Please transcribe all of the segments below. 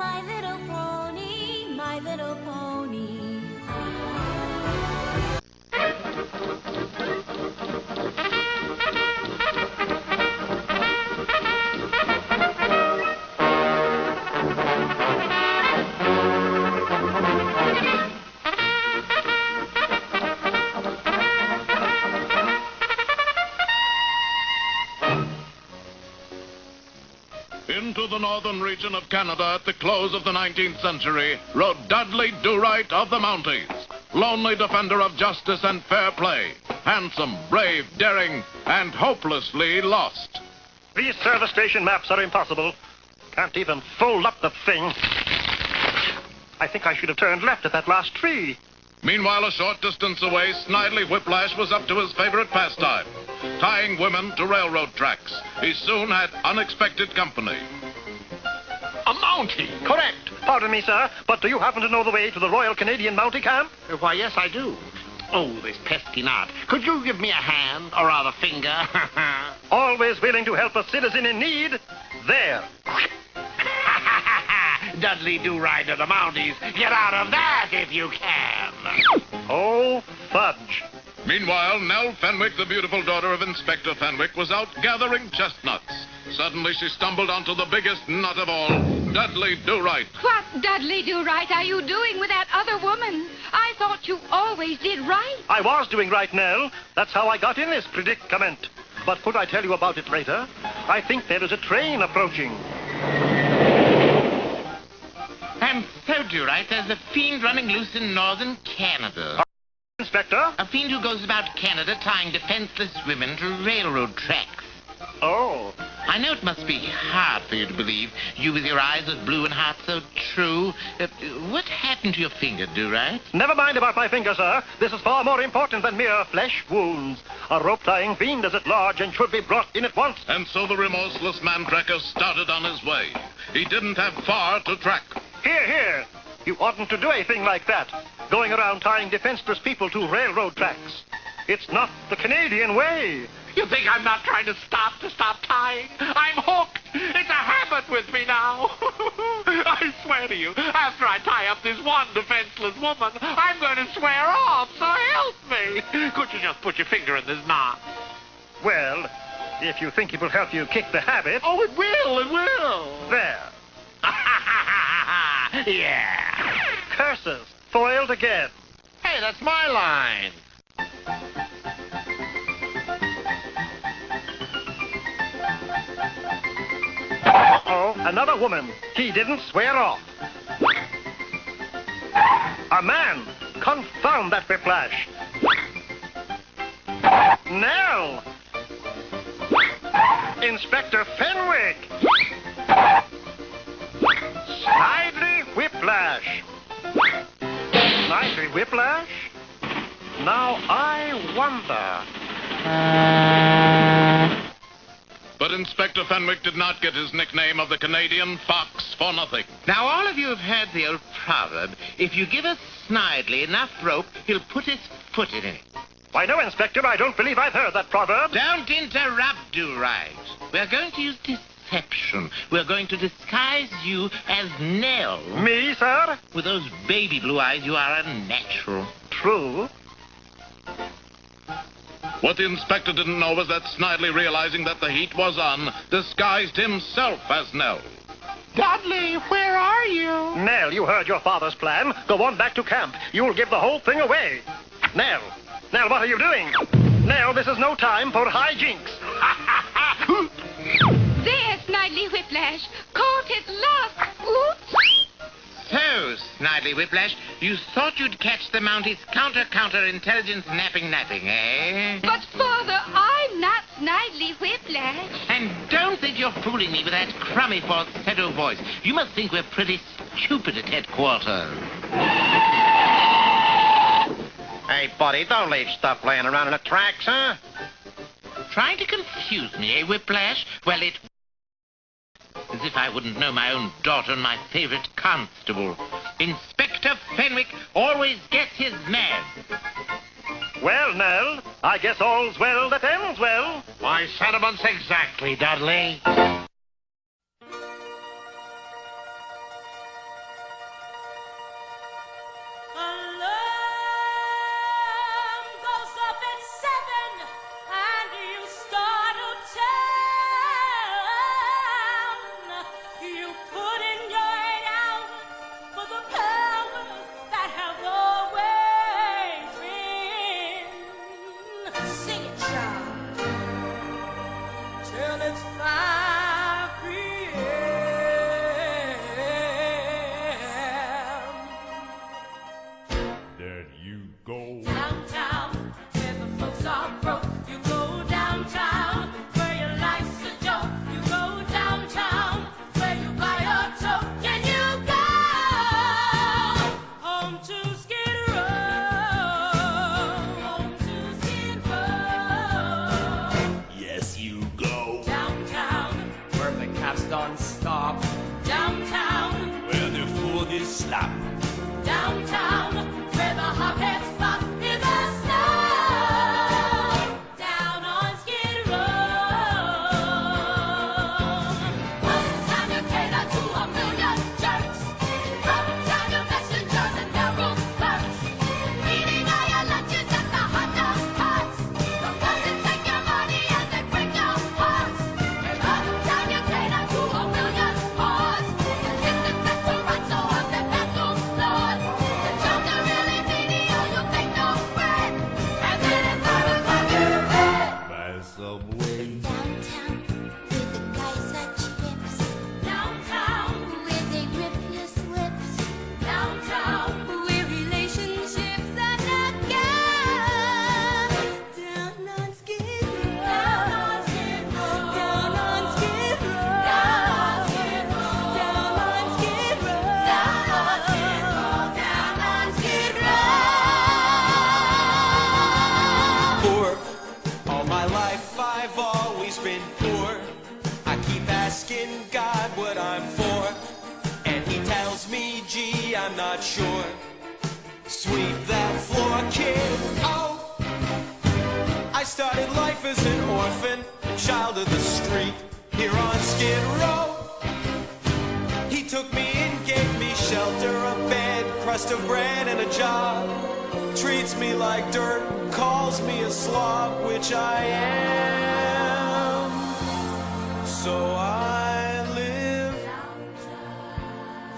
My little pony, my little pony. Into the northern region of Canada at the close of the 19th century rode Dudley Do-Right of the Mounties, lonely defender of justice and fair play, handsome, brave, daring, and hopelessly lost. These service station maps are impossible. Can't even fold up the thing. I think I should have turned left at that last tree. Meanwhile, a short distance away, Snidely Whiplash was up to his favorite pastime, tying women to railroad tracks. He soon had unexpected company. A Mountie! Correct. Pardon me, sir, but do you happen to know the way to the Royal Canadian Mountie Camp? Why, yes, I do. Oh, this pesky knot. Could you give me a hand, or rather finger? Always willing to help a citizen in need. There. Dudley Do-Right of the Mounties. Get out of that if you can. Oh, fudge. Meanwhile, Nell Fenwick, the beautiful daughter of Inspector Fenwick, was out gathering chestnuts. Suddenly, she stumbled onto the biggest nut of all, Dudley Do-Right. What, Dudley Do-Right, are you doing with that other woman? I thought you always did right. I was doing right, Nell. That's how I got in this predicament. But could I tell you about it later? I think there is a train approaching. I'm so Do-Right, there's a fiend running loose in northern Canada. Inspector? A fiend who goes about Canada tying defenseless women to railroad tracks. Oh. I know it must be hard for you to believe, you with your eyes as blue and heart so true. What happened to your finger, Do-Right? Never mind about my finger, sir. This is far more important than mere flesh wounds. A rope-tying fiend is at large and should be brought in at once. And so the remorseless man-tracker started on his way. He didn't have far to track. Here, here. You oughtn't to do a thing like that. Going around tying defenseless people to railroad tracks. It's not the Canadian way. You think I'm not trying to stop tying? I'm hooked. It's a habit with me now. I swear to you, after I tie up this one defenseless woman, I'm going to swear off, so help me. Could you just put your finger in this knot? Well, if you think it will help you kick the habit... Oh, it will. There. Yeah. Curses. Foiled again. Hey, that's my line. Uh-oh, another woman. He didn't swear off. A man. Confound that Whiplash. Nell. Inspector Fenwick. Snidely Whiplash. Snidely Whiplash? Now I wonder. But Inspector Fenwick did not get his nickname of the Canadian Fox for nothing. Now, all of you have heard the old proverb, if you give a Snidely enough rope, he'll put his foot in it. Why, no, Inspector, I don't believe I've heard that proverb. Don't interrupt, Do-Right. We're going to use deception. We're going to disguise you as Nell. Me, sir? With those baby blue eyes, you are unnatural. True. What the inspector didn't know was that Snidely, realizing that the heat was on, disguised himself as Nell. Dudley, where are you? Nell, you heard your father's plan. Go on back to camp. You'll give the whole thing away. Nell, what are you doing? Nell, this is no time for hijinks. There, Snidely Whiplash. Caught at last. Oops. So, Snidely Whiplash, you thought you'd catch the Mounties counter intelligence napping, eh? But, Father, I'm not Snidely Whiplash. And don't think you're fooling me with that crummy falsetto voice. You must think we're pretty stupid at headquarters. Hey, buddy, don't leave stuff laying around in the tracks, huh? Trying to confuse me, eh, Whiplash? Well, it... As if I wouldn't know my own daughter and my favorite constable. Inspector Fenwick always gets his man. Well, Nell, I guess all's well that ends well. Why, sentiments exactly, Dudley. lap. Downtown, where the hopheads flop in the snow. Down on Skid Row. Uptown, you cater to a million jerks. Uptown, you messengers and railroad clerks. Eating all your lunches at the hot dog carts. The bosses take your money and they break your hearts. Uptown, you cater to a million whores. Distant restaurants or on the bathroom floors. The jobs are really menial, you make no bread. And then at 5 o'clock you're dead. By subway. Downtown, with the guys at chips. Downtown, where they rip your slips. Downtown, where relationships are not gone. Down on Skid Row. Down on Skid Row. Down on Skid Row. Down on Skid Row. Down on Skid Row. Down on Skid Row. Poor. All my life I've always been poor. I keep asking God what I'm for, and he tells me, gee, I'm not sure. Sweep that floor, kid. Oh, I started life as an orphan, a child of the street, here on Skid Row. He took me in, gave me shelter, a bed, crust of bread, and a job. Treats me like dirt, calls me a slob, which I am. So I live.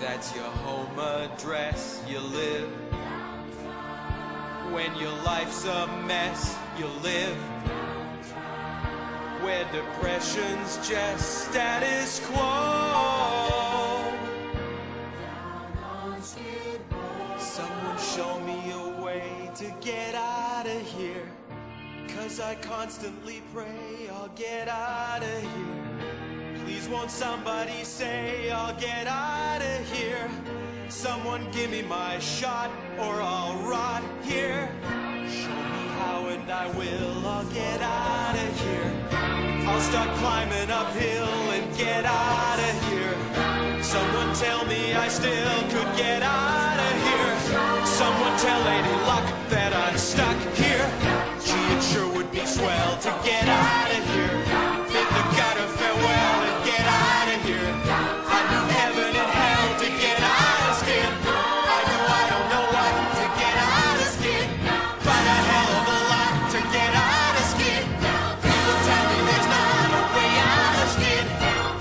That's your home address, you live. When your life's a mess, you live. Where depression's just status quo. Someone show me a way to get out of here. 'Cause I constantly pray I'll get out of here. Please won't somebody say I'll get out of here. Someone give me my shot or I'll rot here. Show me how and I will, I'll get out of here. I'll start climbing uphill and get out of here. Someone tell me I still could get out of here. Someone tell Lady Luck that I'm stuck here. Gee, it sure would be swell to get out of here. Bid the gutter farewell and get out of here. I'd do heaven and hell to get out of Skid. I don't know what to get out of Skid, but a hell of a lot to get out of Skid. People tell me there's not a way out of Skid,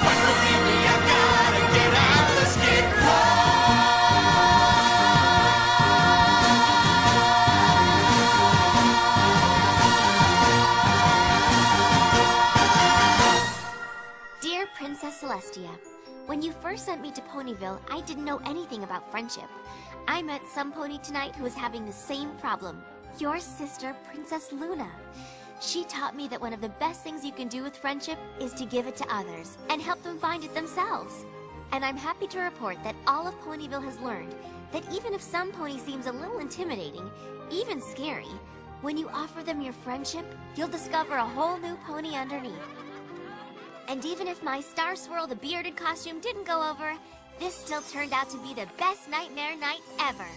but believe me, I gotta get out of Skid Row. Dear Princess Celestia, when you first sent me to Ponyville, I didn't know anything about friendship. I met some pony tonight who was having the same problem. Your sister, Princess Luna. She taught me that one of the best things you can do with friendship is to give it to others and help them find it themselves. And I'm happy to report that all of Ponyville has learned that even if some pony seems a little intimidating, even scary, when you offer them your friendship, you'll discover a whole new pony underneath. And even if my Star Swirl the bearded costume didn't go over, this still turned out to be the best nightmare night ever.